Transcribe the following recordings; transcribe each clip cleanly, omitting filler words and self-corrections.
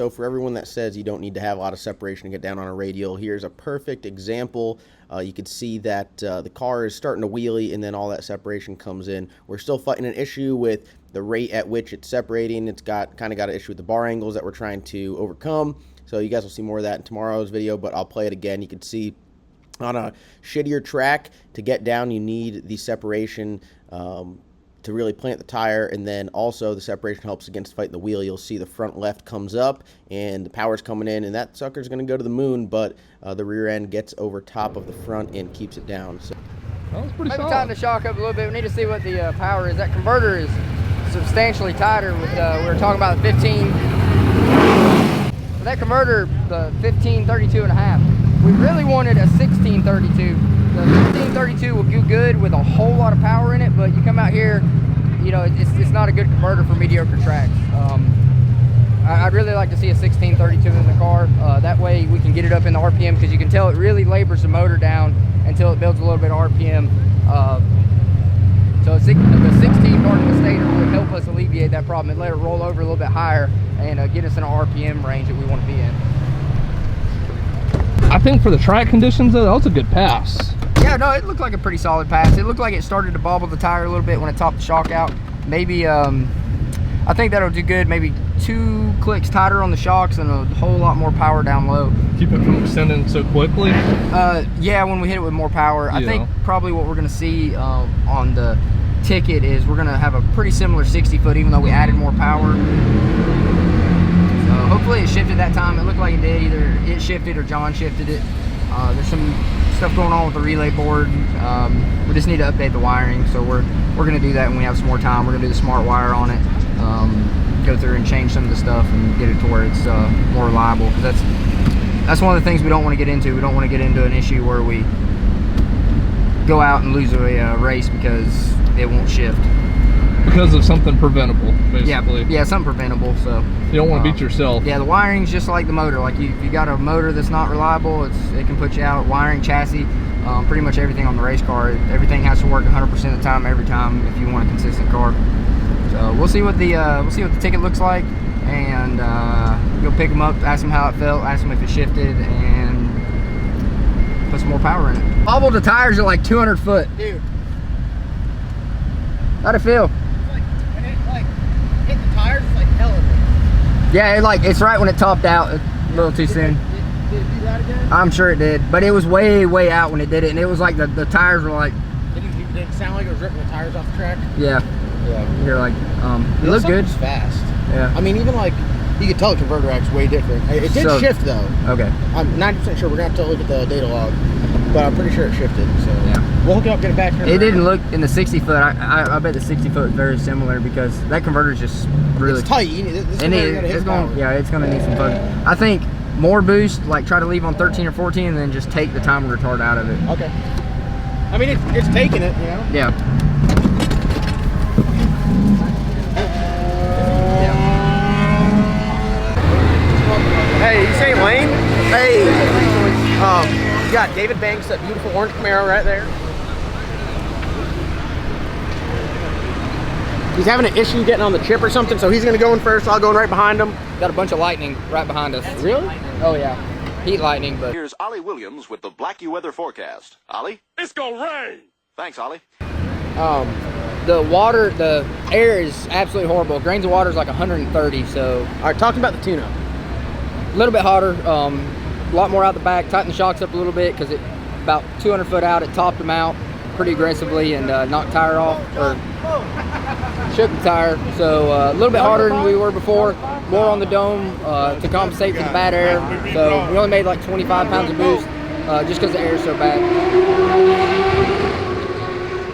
So for everyone that says you don't need to have a lot of separation to get down on a radial, here's a perfect example. You can see that the car is starting to wheelie and then all that separation comes in. We're still fighting an issue with the rate at which it's separating. It's kind of got an issue with the bar angles that we're trying to overcome. So you guys will see more of that in tomorrow's video, but I'll play it again. You can see on a shittier track, to get down, you need the separation to really plant the tire, and then also the separation helps against fighting the wheel. You'll see the front left comes up and the power's coming in, and that sucker's going to go to the moon, but the rear end gets over top of the front and keeps it down. So that was pretty maybe solid. tighten the shock up a little bit. We need to see what the power is. That converter is substantially tighter with we were talking about the 15. That converter, the 1532.5. We really wanted a 1632. The 1532 will do good with a whole lot of power in it, but you come out here, you know, it's not a good converter for mediocre tracks. I'd really like to see a 1632 in the car. That way we can get it up in the RPM, because you can tell it really labors the motor down until it builds a little bit of RPM. So the 16 part of the stator would help us alleviate that problem and let it roll over a little bit higher and get us in an RPM range that we want to be in. I think for the track conditions, though, that was a good pass. Yeah, no, it looked like a pretty solid pass. It looked like it started to bobble the tire a little bit when it topped the shock out. Maybe, I think that'll do good. Maybe 2 clicks tighter on the shocks and a whole lot more power down low. Keep it from extending so quickly? Yeah, when we hit it with more power. Yeah. I think probably what we're going to see on the ticket is we're going to have a pretty similar 60-foot, even though we added more power. Hopefully it shifted that time. It looked like it did. Either it shifted or John shifted it. There's some stuff going on with the relay board. We just need to update the wiring, so we're going to do that when we have some more time. We're going to do the smart wire on it, go through and change some of the stuff and get it to where it's more reliable. Because that's one of the things we don't want to get into. We don't want to get into an issue where we go out and lose a race because it won't shift. Because of something preventable, basically. Yeah, something preventable. So you don't want to beat yourself. Yeah, the wiring's just like the motor. Like you got a motor that's not reliable, it can put you out. Wiring, chassis, pretty much everything on the race car. Everything has to work 100% of the time, every time, if you want a consistent car. So we'll see what the ticket looks like, and go pick them up, ask them how it felt, ask them if it shifted, and put some more power in it. Bobbled the tires are like 200 foot, dude. How'd it feel? when it hit the tires, it's like hell in there. Yeah, it's right when it topped out a little too soon. Did it do that again? I'm sure it did, but it was way out when it did it, and it was like the tires were like. Did it sound like it was ripping the tires off the track? Yeah. Yeah. You're like, it looked good. It's fast. Yeah. I mean, even you could tell the converter act's way different. It did shift though. Okay. I'm 90% sure. We're gonna have to look at the data log, but I'm pretty sure it shifted. So yeah, we'll hook it up, get it back here. It didn't look in the 60 foot. I bet the 60 foot is very similar because that converter is just really tight. It's gonna need some fun. I think more boost, like try to leave on 13 or 14, and then just take the timer retard out of it. Okay. I mean, it's taking it, you know. Yeah. Hey, you say Lane? Hey, you got David Banks, that beautiful orange Camaro right there. He's having an issue getting on the chip or something, so he's gonna go in first. I'll go in right behind him. Got a bunch of lightning right behind us. Really? Oh yeah, heat lightning. But here's Ollie Williams with the Blackie weather forecast. Ollie? It's gonna rain. Thanks, Ollie. The air is absolutely horrible. Grains of water is like 130. So All right, talking about the tune-up. a little bit hotter, a lot more out the back. Tighten the shocks up a little bit because it about 200 foot out. It topped them out pretty aggressively and knocked tire off or shook the tire. So a little bit harder than we were before. More on the dome to compensate for the bad air. So we only made like 25 pounds of boost just because the air is so bad.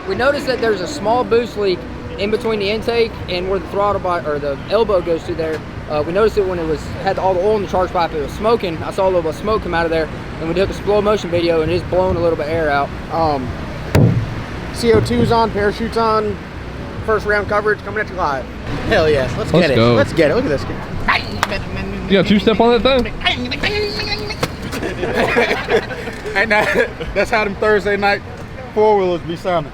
We noticed that there's a small boost leak in between the intake and where the throttle or the elbow goes through there. We noticed it when it had all the oil in the charge pipe. It was smoking. I saw a little bit of smoke come out of there, and we took a slow motion video and it's blowing a little bit of air out. CO2's on, parachute's on, first round coverage coming at you live. Hell yes, let's get it. Go. Let's get it. Look at this guy. You got two-step on that thing? And that's how them Thursday night four-wheelers be sounding.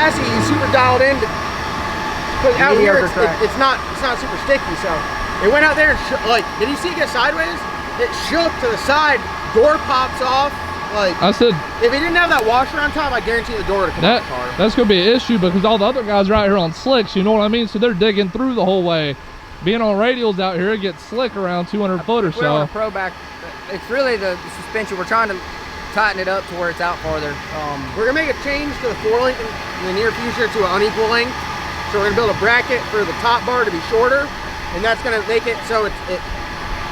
chassis is super dialed in. But out here, it's not super sticky. So it went out there and like, did you see it get sideways? It shook to the side. Door pops off. Like I said, if it didn't have that washer on top, I guarantee the door would have come out the car. That's gonna be an issue because all the other guys are out here on slicks. You know what I mean? So they're digging through the whole way. Being on radials out here, it gets slick around 200 foot or so. We're on a pro back. It's really the suspension. We're trying to tighten it up to where it's out farther. We're gonna make a change to the 4-link in the near future to an unequal length. So we're gonna build a bracket for the top bar to be shorter, and that's gonna make it so it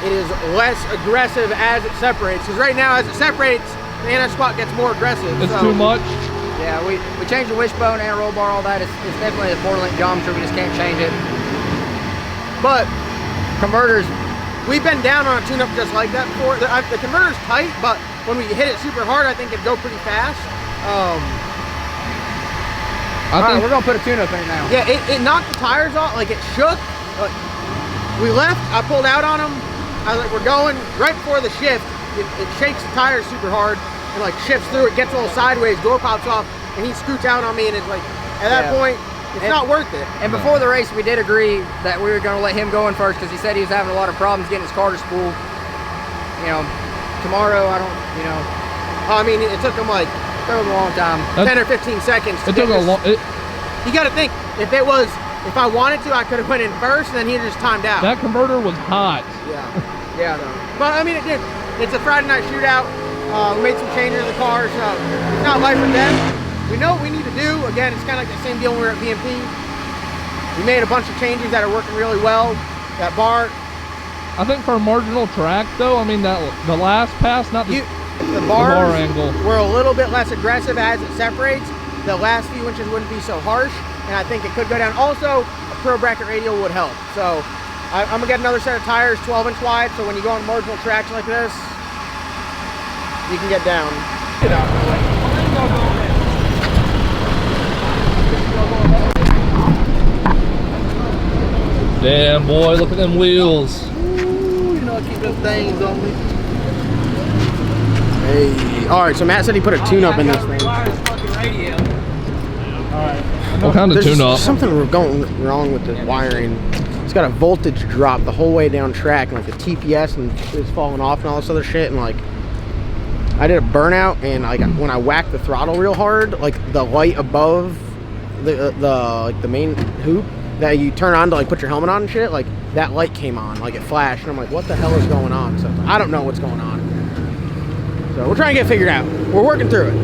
is less aggressive as it separates. Because right now, as it separates, the anti-squat gets more aggressive. It's too much. Yeah, we changed the wishbone and roll bar, all that. It's definitely the 4-link geometry. We just can't change it. But converters, we've been down on a tune-up just like that before. The converter's tight, but when we hit it super hard, I think it'd go pretty fast. I think we're gonna put a tune-up in it now. Yeah, it knocked the tires off, like it shook. We left, I pulled out on them. I was like, we're going. Right before the shift, it shakes the tires super hard and like shifts through. It gets a little sideways, door pops off, and he scoots out on me, and it's like, at that point, it's not worth it. And before the race, we did agree that we were going to let him go in first because he said he was having a lot of problems getting his car to spool. You know, tomorrow, I don't, you know. I mean, it took him like a long time. 10 or 15 seconds. It took a long. You got to think, if I wanted to, I could have went in first, and then he'd just timed out. That converter was hot. Yeah, though. But I mean, it's a Friday night shootout. We made some changes in the car, so it's not life or death. We know what we need to do. Again, it's kind of like the same deal when we were at VMP. We made a bunch of changes that are working really well. That bar. I think for a marginal track, though, I mean, the last pass, not the bar angle. We're a little bit less aggressive as it separates. The last few inches wouldn't be so harsh, and I think it could go down. Also, a pro bracket radial would help. So I'm gonna get another set of tires, 12-inch wide, so when you go on marginal tracks like this, you can get down. Get out of the way. Damn, boy, look at them wheels. Ooh, you know I keep them things on me. Hey, all right, so Matt said he put a tune-up in this thing. What kind of tune-up? There's something going wrong with the wiring. It's got a voltage drop the whole way down track, and like the TPS and is falling off and all this other shit. And like, I did a burnout, and like when I whacked the throttle real hard, like the light above the main hoop that you turn on to like put your helmet on and shit, like that light came on, like it flashed, and I'm like, what the hell is going on? So I don't know what's going on. So we're trying to get it figured out. We're working through it.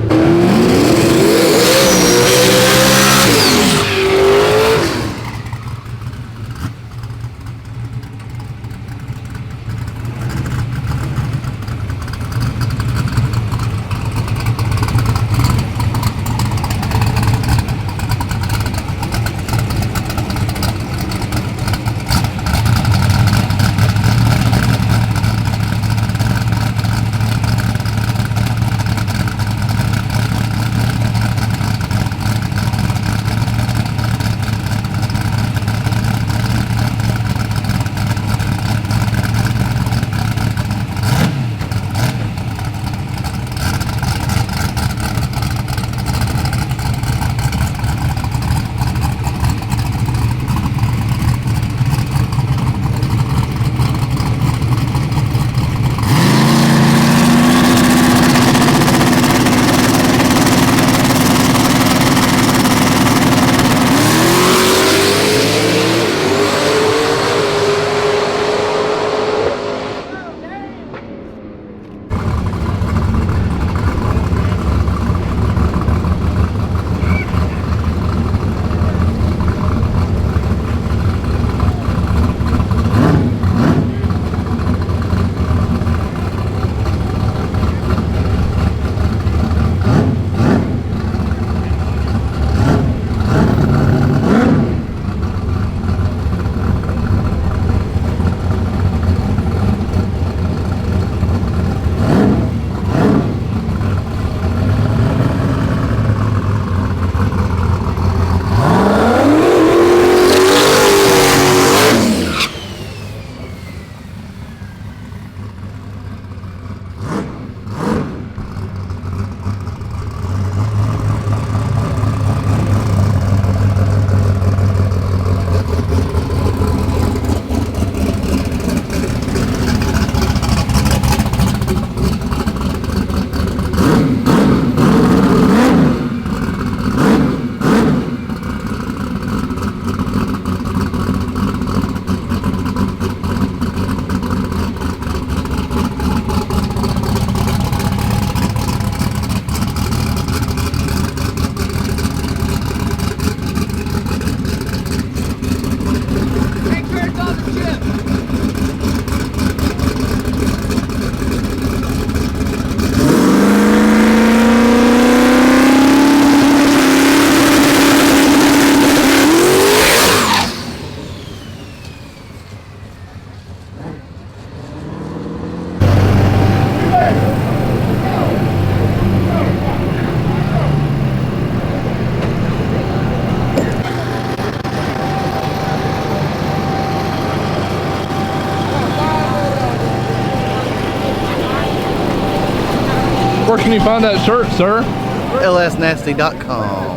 can you find that shirt, sir? lsnasty.com.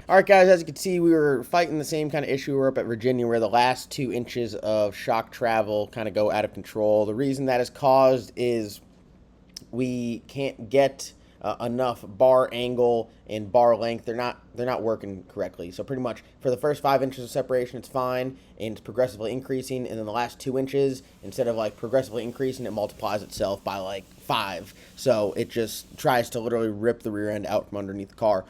All right, guys, as you can see, we were fighting the same kind of issue. We're up at Virginia where the last 2 inches of shock travel kind of go out of control. The reason that is caused is we can't get enough bar angle and bar length. They're not working correctly. So pretty much for the first 5 inches of separation, it's fine, and it's progressively increasing. And then the last 2 inches, instead of like progressively increasing, it multiplies itself by like 5. So it just tries to literally rip the rear end out from underneath the car.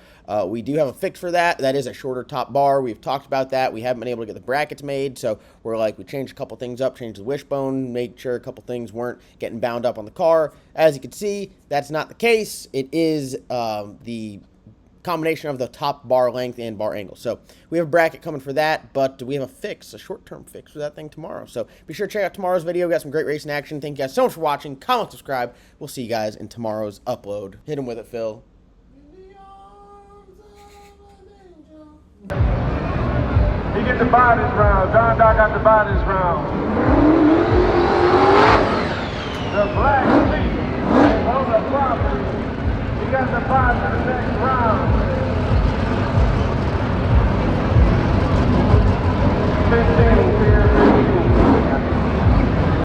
We do have a fix for that. That is a shorter top bar. We've talked about that. We haven't been able to get the brackets made, so we changed a couple things up, changed the wishbone, made sure a couple things weren't getting bound up on the car. As you can see, that's not the case. It is the combination of the top bar length and bar angle. So we have a bracket coming for that, but we have a fix, a short-term fix for that thing tomorrow. So be sure to check out tomorrow's video. We got some great racing action. Thank you guys so much for watching. Comment, subscribe. We'll see you guys in tomorrow's upload. Hit him with it, Phil. He get to buy this round. John Doc got to buy this round. The black sheep on the property. He got to buy to the next round. 15